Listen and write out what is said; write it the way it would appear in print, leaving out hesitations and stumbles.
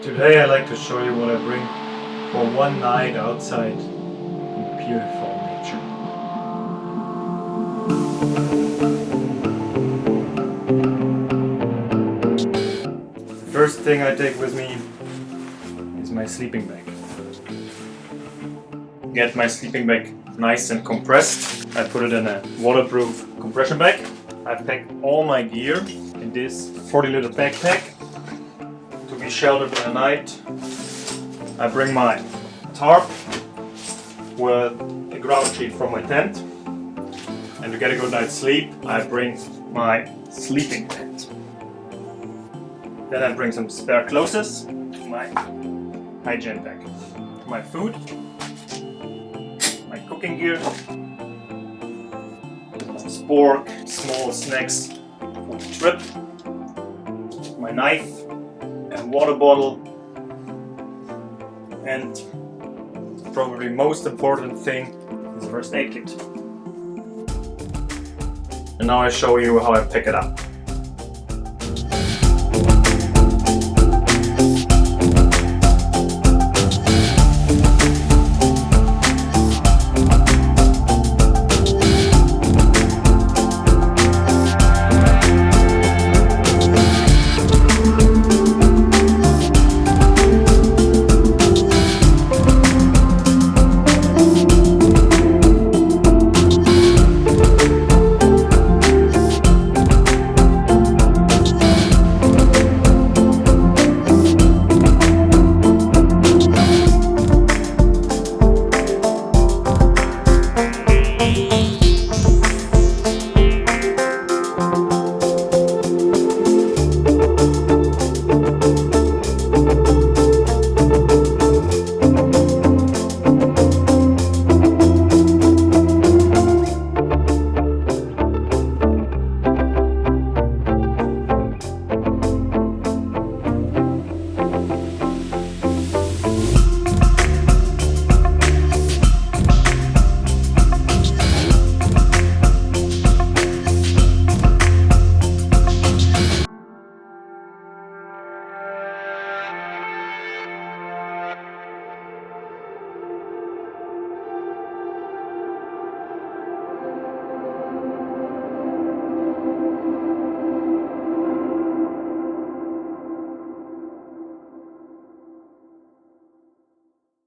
Today I'd like to show you what I bring for one night outside in beautiful nature. The first thing I take with me is my sleeping bag. Get my sleeping bag nice and compressed. I put it in a waterproof compression bag. I pack all my gear in this 40-liter backpack to be sheltered in the night. I bring my tarp with a ground sheet from my tent, and to get a good night's sleep I bring my sleeping tent. Then I bring some spare clothes, my hygiene bag, my food, my cooking gear, some spork, small snacks for the trip, my knife and water bottle, and probably most important thing is the first aid kit. And now I show you how I pick it up.